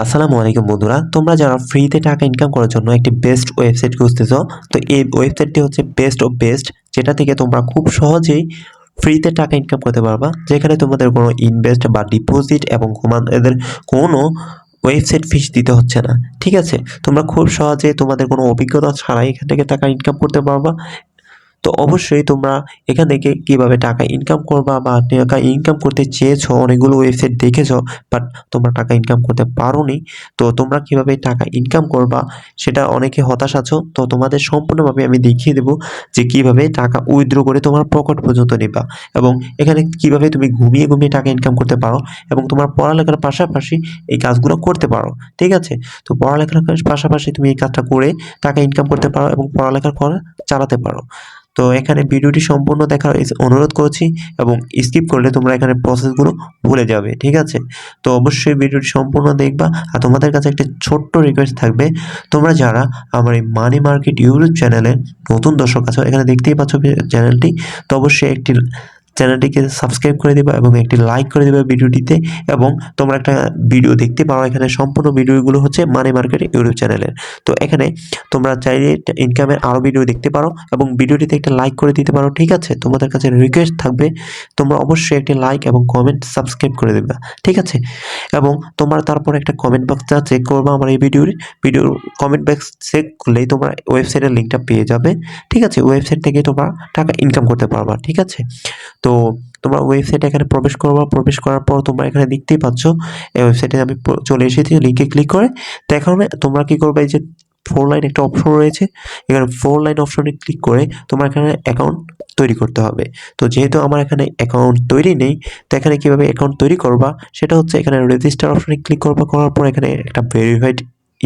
আসসালামু আলাইকুম বন্ধুরা, তোমরা যারা ফ্রিতে টাকা ইনকাম করার জন্য একটি বেস্ট ওয়েবসাইট খুঁজতেছো, তো এই ওয়েবসাইটটি হচ্ছে বেস্ট অফ বেস্ট, যেটা থেকে তোমরা খুব সহজেই ফ্রিতে টাকা ইনকাম করতে পারবা, যেখানে তোমাদের কোনো ইনভেস্ট বা ডিপোজিট এবং এদের কোনো ওয়েবসাইট ফিস দিতে হচ্ছে না। ঠিক আছে, তোমরা খুব সহজে তোমাদের কোনো অভিজ্ঞতা ছাড়াই এখান থেকে টাকা ইনকাম করতে পারবা। তো অবশ্যই তোমরা এখান থেকে কিভাবে টাকা ইনকাম করবা বা টাকা ইনকাম করতে চেয়েছো, অনেকগুলো ওয়েবসাইট দেখেছো, বাট তোমরা টাকা ইনকাম করতে পারোনি। তো তোমরা কিভাবে টাকা ইনকাম করবা সেটা অনেকে হতাশ আছো, তো তোমাদের সম্পূর্ণভাবে আমি দেখিয়ে দেবো যে কিভাবে টাকা উইথড্র করে তোমার পকেট পর্যন্ত নিবা, এবং এখানে কিভাবে তুমি ঘুমিয়ে ঘুমিয়ে টাকা ইনকাম করতে পারো এবং তোমার পড়ালেখার পাশাপাশি এই কাজগুলো করতে পারো। ঠিক আছে, তো পড়ালেখার পাশাপাশি তুমি এই কাজটা করে টাকা ইনকাম করতে পারো এবং পড়ালেখার করা চালাতে পারো। তো এখানে ভিডিওটি সম্পূর্ণ দেখার অনুরোধ করছি, এবং স্কিপ করলে তোমরা এখানে প্রসেসগুলো ভুলে যাবে। ঠিক আছে, তো অবশ্যই ভিডিওটি সম্পূর্ণ দেখবা। আর তোমাদের কাছে একটি ছোট্ট রিকোয়েস্ট থাকবে, তোমরা যারা আমার এই মানি মার্কেট ইউটিউব চ্যানেলে নতুন দর্শক আছো, এখানে দেখতেই পাচ্ছ চ্যানেলটি, তো অবশ্যই একটি চ্যানেলটিকে সাবস্ক্রাইব করে দিবা এবং একটি লাইক করে দিবা ভিডিওটিতে। এবং তোমরা একটা ভিডিও দেখতে পারো, এখানে সম্পূর্ণ ভিডিওগুলো হচ্ছে মানি মার্কেট ইউটিউব চ্যানেলের। তো এখানে তোমরা চাইলে ইনকামের আরও ভিডিও দেখতে পারো এবং ভিডিওটিতে একটা লাইক করে দিতে পারো। ঠিক আছে, তোমাদের কাছে রিকোয়েস্ট থাকবে, তোমরা অবশ্যই একটি লাইক এবং কমেন্ট সাবস্ক্রাইব করে দেবে। ঠিক আছে, এবং তোমরা তারপর একটা কমেন্ট বক্সটা চেক করবে। আমার এই ভিডিওর কমেন্ট বক্স চেক করলেই তোমরা ওয়েবসাইটের লিঙ্কটা পেয়ে যাবে। ঠিক আছে, ওয়েবসাইট থেকে তোমরা টাকা ইনকাম করতে পারবা। ঠিক আছে, তো তোমরা ওয়েবসাইটে এখানে প্রবেশ করবা। প্রবেশ করার পর তোমরা এখানে দেখতেই পাচ্ছ, এই ওয়েবসাইটে আমি চলে এসেছি। লিঙ্কে ক্লিক করে দেখানো তোমরা কি করবে, এই যে 4 লাইন একটা অপশন রয়েছে, এখানে 4 লাইন অপশনে ক্লিক করে তোমার এখানে অ্যাকাউন্ট তৈরি করতে হবে। তো যেহেতু আমার এখানে অ্যাকাউন্ট তৈরি নেই, তো এখানে কিভাবে অ্যাকাউন্ট তৈরি করবা সেটা হচ্ছে, এখানে রেজিস্টার অপশনে ক্লিক করবা। করার পর এখানে একটা ভেরিফাইড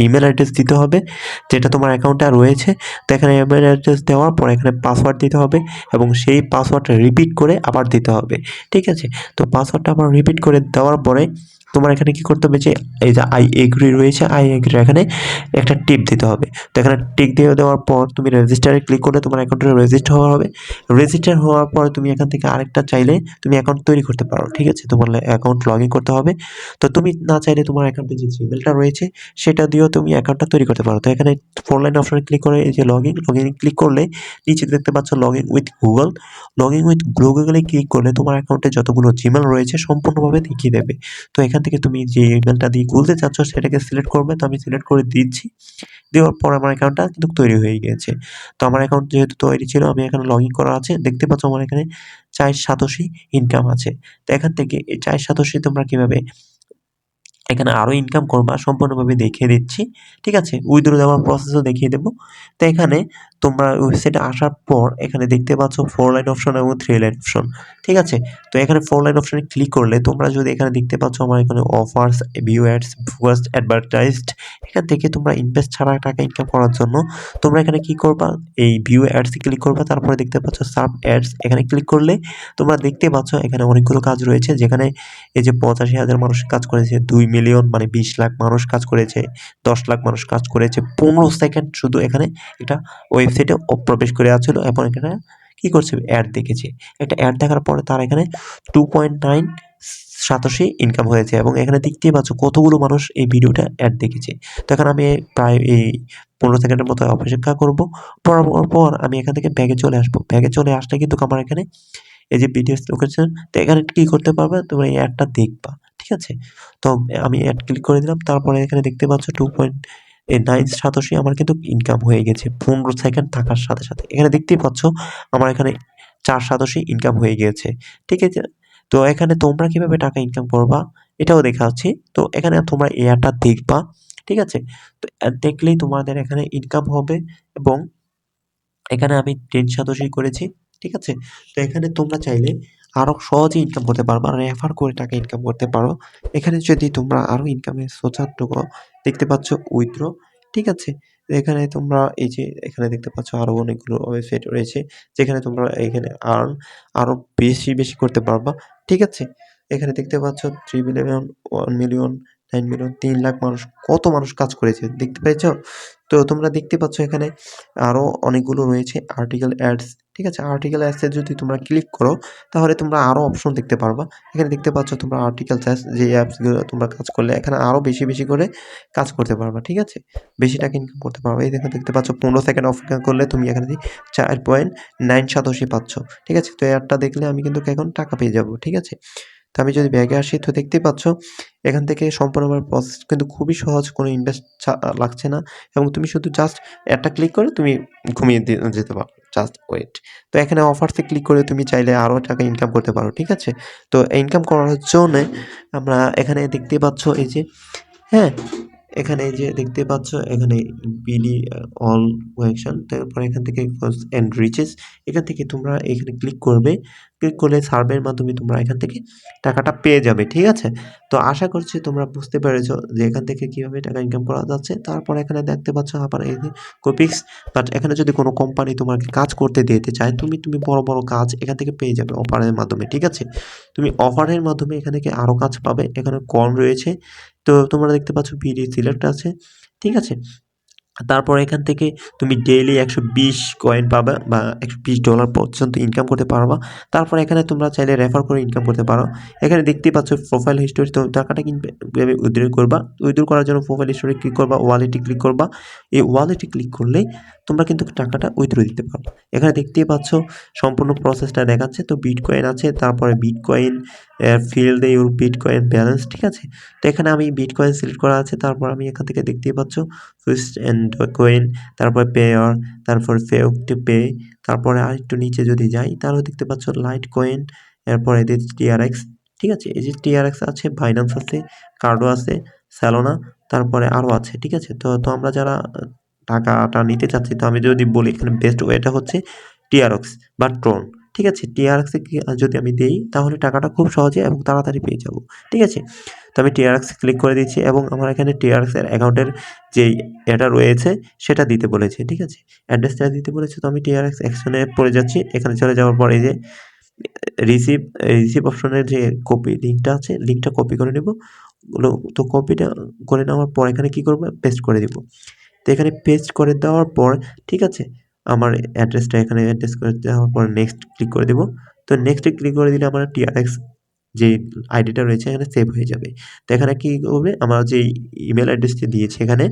ইমেল অ্যাড্রেস দিতে হবে, যেটা তোমার অ্যাকাউন্টে রয়েছে। তো এখানে ইমেল অ্যাড্রেস দেওয়ার পর এখানে পাসওয়ার্ড দিতে হবে, এবং সেই পাসওয়ার্ডটা রিপিট করে আবার দিতে হবে। ঠিক আছে, তো পাসওয়ার্ডটা আবার রিপিট করে দেওয়ার পরে তোমার এখানে কি করতে হবে, যে এই যে আই এগ্রি রয়েছে, আই এগ্রি এখানে একটা টিপ দিতে হবে। তো এখানে টিক দিয়ে দেওয়ার পর তুমি রেজিস্টারে ক্লিক করলে তোমার অ্যাকাউন্টটা রেজিস্টার হওয়া হবে। রেজিস্টার হওয়ার পর তুমি এখান থেকে আরেকটা চাইলে তুমি অ্যাকাউন্ট তৈরি করতে পারো। ঠিক আছে, তোমার অ্যাকাউন্ট লগ ইন করতে হবে। তো তুমি না চাইলে তোমার অ্যাকাউন্টে যে জিমেলটা রয়েছে সেটা দিয়েও তুমি অ্যাকাউন্টটা তৈরি করতে পারো। তো এখানে 4 লাইন অপশনে ক্লিক করে এই যে লগ ইন ক্লিক করলে নিচে দেখতে পাচ্ছ log in with Google. Log in with গুগলে ক্লিক করলে তোমার অ্যাকাউন্টে যতগুলো জিমেল রয়েছে সম্পূর্ণভাবে দেখিয়ে দেবে। তো এখান থেকে তুমি যে ইমেলটা দিয়ে খুলতে চাচ্ছ সেটাকে সিলেক্ট করবে। তো আমি সিলেক্ট করে দিচ্ছি। দেওয়ার পর আমার অ্যাকাউন্টটা কিন্তু তৈরি হয়ে গিয়েছে। তো আমার অ্যাকাউন্ট যেহেতু তৈরি ছিল, আমি এখানে লগ ইন করা আছে, দেখতে পাচ্ছ আমার এখানে ৪ সাতোশি ইনকাম আছে। তো এখান থেকে এই ৪ সাতোশি তোমরা কিভাবে এখানে আরো ইনকাম করবা সম্পূর্ণভাবে দেখিয়ে দিচ্ছি। ঠিক আছে, উইথড্র দেওয়ার প্রসেসও দেখিয়ে দেবো। তো এখানে তোমরা ওয়েবসাইটে আসার পর এখানে দেখতে পাচ্ছ 4 লাইন অপশন এবং 3 লাইন অপশন। ঠিক আছে, তো এখানে 4 লাইন অপশনে ক্লিক করলে তোমরা যদি এখানে দেখতে পাচ্ছ আমার এখানে offers, view ads, focused advertised, এখান থেকে তোমরা ইনভেস্ট ছাড়া টাকা ইনকাম করার জন্য তোমরা এখানে কি করবা, এই ভিউ অ্যাডস এ ক্লিক করবা। তারপরে দেখতে পাচ্ছ সার্ভ অ্যাডস, এখানে ক্লিক করলে তোমরা দেখতে পাচ্ছ এখানে অনেকগুলো কাজ রয়েছে, যেখানে এই যে 85,000 মানুষ কাজ করেছে, 2 মিলিয়ন মানে 20 লাখ মানুষ কাজ করেছে, 10 লাখ মানুষ কাজ করেছে। 15 সেকেন্ড শুধু এখানে একটা ওয়েবসাইটে প্রবেশ করে আছিল, এবং এখানে কি করছে, অ্যাড দেখেছে। একটা অ্যাড দেখার পরে তার এখানে 2.9 সাতোশি ইনকাম হয়েছে, এবং এখানে দেখতেই পাচ্ছ কতগুলো মানুষ এই ভিডিওটা অ্যাড দেখেছে। তো এখন আমি প্রায় এই 15 সেকেন্ডের মতো অপেক্ষা করব। পর আমি এখান থেকে ব্যাগে চলে আসবো। ব্যাগে চলে আসলে কিন্তু আমার এখানে এই যে বিটিএস লোকেশন, তো এখানে কি করতে পারবে, তোমরা এই অ্যাডটা দেখবা। ঠিক আছে, তো আমি অ্যাড ক্লিক করে দিলাম। তারপরে এখানে দেখতে পাচ্ছ 2.9 সাতোশি আমার কিন্তু ইনকাম হয়ে গেছে 15 সেকেন্ড থাকার সাথে সাথে। এখানে দেখতেই পাচ্ছ আমার এখানে 4 সাতোশি ইনকাম হয়ে গিয়েছে। ঠিক আছে, তো এখানে তোমরা কিভাবে টাকা ইনকাম করবা এটাও দেখাচ্ছি। তো এখানে তোমরা এই অ্যাডটা দেখবা। ঠিক আছে, তো অ্যাড দেখলেই তোমাদের এখানে ইনকাম হবে, এবং এখানে আমি 10 সাতোশি করেছি। ঠিক আছে, তো এখানে তোমরা চাইলে আরো সহজে ইনকাম করতে পারবা, রেফার করে টাকা ইনকাম করতে পারো। এখানে যদি তোমরা আরো ইনকামের সোর্সটুকু দেখতে পাচ্ছ, উইথড্র। ঠিক আছে, এখানে তোমরা এই যে এখানে দেখতে পাচ্ছ আরো অনেকগুলো ওয়েবসাইট রয়েছে, যেখানে তোমরা এখানে আরো বেশি করতে পারবা। ঠিক আছে, এখানে দেখতে পাচ্ছ 3 মিলিয়ন, 1 মিলিয়ন, 9 মিলিয়ন 3 লাখ মানুষ, কত মানুষ কাজ করেছে দেখতে পেয়েছো? তো তোমরা দেখতে পাচ্ছ এখানে আরো অনেকগুলো রয়েছে আর্টিকেল অ্যাডস, ঠিক আছে? আর্টিকেল অ্যাডসে যদি তোমরা ক্লিক করো তাহলে তোমরা আরো অপশন দেখতে পারবা। এখানে দেখতে পাচ্ছ তোমরা আর্টিকেল অ্যাডস যে অ্যাপসগুলো তোমরা কাজ করলে এখানে আরো বেশি করে কাজ করতে পারবা, ঠিক আছে? বেশি টাকা ইনকাম করতে পারবা। এই দেখতে পাচ্ছ 15 সেকেন্ড অপেক্ষা করলে তুমি এখানে 4.987 পাচ্ছ, ঠিক আছে? তো এই অ্যাডটা দেখলে আমি কিন্তু এখন টাকা পেয়ে যাব, ঠিক আছে? তো আমি যদি ব্যাগে আসি তো দেখতেই পাচ্ছ এখান থেকে সম্পূর্ণ আমার প্রসেস কিন্তু খুবই সহজ, কোনো ইনভেস্ট লাগছে না এবং তুমি শুধু জাস্ট একটা ক্লিক করে তুমি ঘুমিয়ে যেতে পারো। Just wait. তো এখানে অফারসে ক্লিক করে তুমি চাইলে আরও টাকা ইনকাম করতে পারো, ঠিক আছে? তো ইনকাম করার জন্যে আমরা এখানে দেখতেই পাচ্ছ এই যে, হ্যাঁ, এখানে এই যে দেখতে পাচ্ছ এখানে বিডি অল কোয়েকশন, তারপর এখান থেকে এন্ড রিচেস, এখান থেকে তোমরা এখানে ক্লিক করবে। ক্লিক করলে সার্ভের মাধ্যমে তোমরা এখান থেকে টাকাটা পেয়ে যাবে, ঠিক আছে? তো আশা করছি তোমরা বুঝতে পেরেছো যে এখান থেকে কিভাবে টাকা ইনকাম করা যাচ্ছে। তারপর এখানে দেখতে পাচ্ছ আবার এই যে কোপিক্স, বাট এখানে যদি কোনো কোম্পানি তোমাকে কাজ করতে দিতে চায় তুমি বড় কাজ এখান থেকে পেয়ে যাবে অফারের মাধ্যমে, ঠিক আছে? তুমি অফারের মাধ্যমে এখান থেকে আরও কাজ পাবে। এখানে কম রয়েছে, তো তোমরা দেখতে পাচ্ছ বিডি সিলেক্ট আছে, ঠিক আছে? তারপর এখান থেকে তুমি ডেইলি 120 কয়েন পাবা বা $120 পর্যন্ত ইনকাম করতে পারবা। তারপর এখানে তোমরা চাইলে রেফার করে ইনকাম করতে পারো। এখানে দেখতেই পাচ্ছ প্রোফাইল হিস্টোরি, তো টাকাটা কিভাবে উইথড্র করবা। উইথড্র করার জন্য প্রোফাইল হিস্টোরি ক্লিক করবা, ওয়ালেটে ক্লিক করবা। এই ওয়ালেটে ক্লিক করলেই তোমরা কিন্তু টাকাটা উইথড্র দিতে পারবা। এখানে দেখতেই পাচ্ছ সম্পূর্ণ প্রসেসটা দেখাচ্ছে। তো বিটকয়েন আছে, তারপরে bitcoin fill the your bitcoin balance, ঠিক আছে? তো এখানে আমি বিটকয়েন সিলেক্ট করা আছে। তারপর আমি এখান থেকে দেখতেই পাচ্ছ সুইচ অ্যান্ড কয়েন, তারপর পেয়ার, তারপর টু পে, তারপরে আরেকটু নিচে যদি যাই তাহলে দেখতে পাচ্ছ লাইট কয়েন, এরপরে এদের টিআরএক্স, ঠিক আছে? এই যে টিআরএক্স আছে, বাইন্যান্স আছে, কার্ডো আছে, স্যালোনা, তারপরে আরও আছে, ঠিক আছে? তো আমরা যারা টাকাটা নিতে চাচ্ছি, তো আমি যদি বলি এখানে বেস্ট ওয়েটা হচ্ছে টিআরএক্স বা ট্রন, ঠিক আছে? টিআরএক্সে যদি আমি দেই তাহলে টাকাটা খুব সহজে এবং তাড়াতাড়ি পেয়ে যাব, ঠিক আছে? তো আমি টিআরএক্স ক্লিক করে দিচ্ছি এবং আমার এখানে টিআরএক্সের অ্যাকাউন্টের যেই এটা রয়েছে সেটা দিতে বলেছে, ঠিক আছে? অ্যাড্রেসটা দিতে বলেছে, তো আমি টিআরএক্স অ্যাকশনে পড়ে যাচ্ছি। এখানে চলে যাওয়ার পর এই যে রিসিভ রিসিভ অপশনের যে কপি লিঙ্কটা আছে, লিঙ্কটা কপি করে নেব। তো কপিটা করে নেওয়ার পর এখানে কি করব, পেস্ট করে দিব। তো এখানে পেস্ট করে দেওয়ার পর, ঠিক আছে, আমার অ্যাড্রেসটা এখানে অ্যাড্রেস করে দেওয়ার পর নেক্সট ক্লিক করে দেব। তো নেক্সটে ক্লিক করে দিলে আমার টিআরএক্স যে আইডিটা রয়েছে এখানে সেভ হয়ে যাবে। তো এখানে কি করবে, আমার যে ইমেল অ্যাড্রেসটি দিয়েছে এখানে,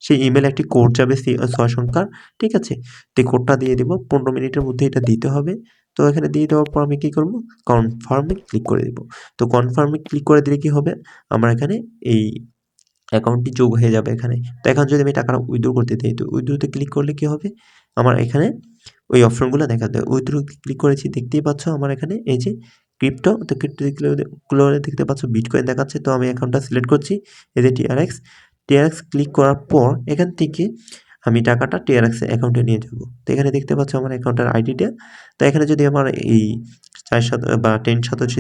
সেই ইমেলে একটি কোড যাবে 6 সংখ্যার, ঠিক আছে? তো এই কোডটা দিয়ে দেব, 15 মিনিটের মধ্যে এটা দিতে হবে। তো এখানে দিয়ে দেওয়ার পর আমি কি করব, কনফার্মে ক্লিক করে দেব। তো কনফার্মে ক্লিক করে দিলে কি হবে, আমার এখানে এই অ্যাকাউন্টটি যোগ হয়ে যাবে এখানে। তো এখন যদি আমি টাকাটা উইথড্র করতে চাই, তো উইথড্রতে ক্লিক করলে কি হবে, আমার এখানে ওই অপশনগুলো দেখাবে। উইথড্র ক্লিক করেছি, দেখতেই পাচ্ছ আমার এখানে এই যে ক্রিপ্টো, তো ক্রিপ্টো দেখতে পাচ্ছ বিটকয়েন দেখাচ্ছে। তো আমি অ্যাকাউন্টটা সিলেক্ট করছি, এই যে টিআরএক্স ক্লিক করার পর এখান থেকে আমি টাকাটা টিআরএক্স অ্যাকাউন্টে নিয়ে যাব। তো এখানে দেখতে পাচ্ছ আমার অ্যাকাউন্টের আইডিটা। তো এখানে যদি আমার এই 4 বা 10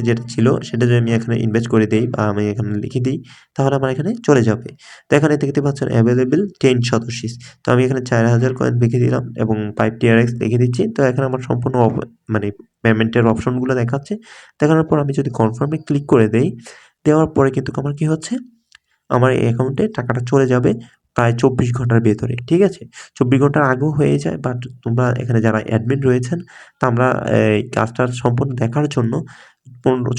যেটা ছিল সেটা যদি আমি এখানে ইনভেস্ট করে দেই বা আমি এখানে লিখে দিই তাহলে আমার এখানে চলে যাবে। তো এখানে দেখতে পাচ্ছেন অ্যাভেলেবল 10 তো আমি এখানে 4000 কয়েন লিখে দিলাম এবং 5 টিআরএক্স লিখে দিচ্ছি। তো এখানে আমার সম্পূর্ণ মানে পেমেন্টের অপশনগুলো দেখাচ্ছে। দেখানোর পর আমি যদি কনফার্মে ক্লিক করে দেই, দেওয়ার পরে কিন্তু আমার কি হচ্ছে, আমার এই অ্যাকাউন্টে টাকাটা চলে যাবে প্রায় 24 ঘন্টার ভেতরে, ঠিক আছে? 24 ঘন্টার আগেও হয়ে যায়, বাট তোমরা এখানে যারা অ্যাডমিন রয়েছেন, তো আমরা এই কাজটা সম্পূর্ণ দেখার জন্য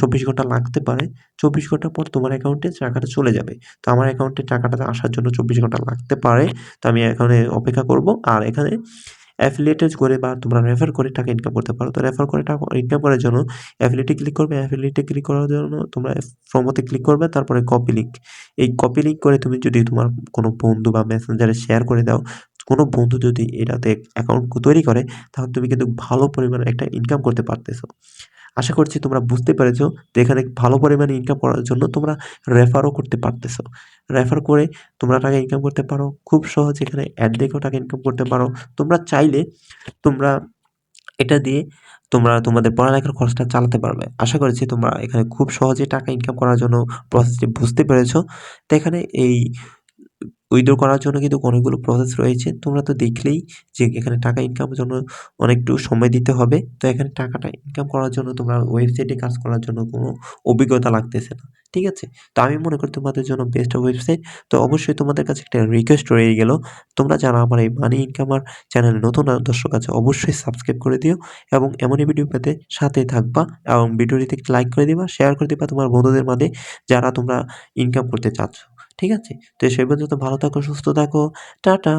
24 ঘন্টা লাগতে পারে। 24 ঘন্টা পর তোমার অ্যাকাউন্টে টাকাটা চলে যাবে। তো আমার অ্যাকাউন্টে টাকাটা আসার জন্য 24 ঘন্টা লাগতে পারে। তো আমি এখানে অপেক্ষা করব। আর এখানে অ্যাফিলিয়েটেড করে বা তোমরা রেফার করে টাকা ইনকাম করতে পারো। তো রেফার করে টাকা ইনকাম করার জন্য অ্যাফিলিয়েটে ক্লিক করবে। অ্যাফিলিয়েটে ক্লিক করার জন্য তোমরা প্রোমোতে ক্লিক করবে, তারপরে কপি লিঙ্ক। এই কপি লিঙ্ক করে তুমি যদি তোমার কোনো বন্ধু বা মেসেঞ্জারে শেয়ার করে দাও, কোনো বন্ধু যদি এটাতে অ্যাকাউন্ট তৈরি করে, তাহলে তুমি কিন্তু ভালো পরিমাণে একটা ইনকাম করতে পারতেছো। আশা করছি তোমরা বুঝতে পেরেছো যে এখানে ভালো পরিমাণে ইনকাম করার জন্য তোমরা রেফারও করতে পারতেছো। রেফার করে তোমরা টাকা ইনকাম করতে পারো। খুব সহজ, এখানে অ্যাড দেখেও টাকা ইনকাম করতে পারো। তোমরা চাইলে তোমরা এটা দিয়ে তোমরা তোমাদের পড়ালেখার খরচটা চালাতে পারবে। আশা করছি তোমরা এখানে খুব সহজে টাকা ইনকাম করার জন্য প্রসেসটি বুঝতে পেরেছো। তো এখানে এই উইথড্র করার জন্য কিন্তু অনেকগুলো প্রসেস রয়েছে। তোমরা তো দেখলেই যে এখানে টাকা ইনকামের জন্য অনেকটু সময় দিতে হবে। তো এখানে টাকাটা ইনকাম করার জন্য তোমরা ওয়েবসাইটে কাজ করার জন্য কোনো অভিজ্ঞতা লাগতেছে না। ঠিক আছে? তো আমি মনে করি তোমাদের জন্য বেস্ট ওয়েবসাইট। তো অবশ্যই তোমাদের কাছে একটা রিকোয়েস্ট রয়ে গেল। তোমরা যারা আমার এই মানি ইনকামার চ্যানেলে নতুন দর্শক আছে অবশ্যই সাবস্ক্রাইব করে দিও এবং এমনই ভিডিও পেতে সাথেই থাকবা এবং ভিডিওটিতে একটি লাইক করে দিবা, শেয়ার করে দিবা তোমার বন্ধুদের মাঝে যারা তোমরা ইনকাম করতে চাচ্ছ। ঠিক আছে? তো সেই পর্যন্ত ভালো থাকো, সুস্থ থাকো। টাটা।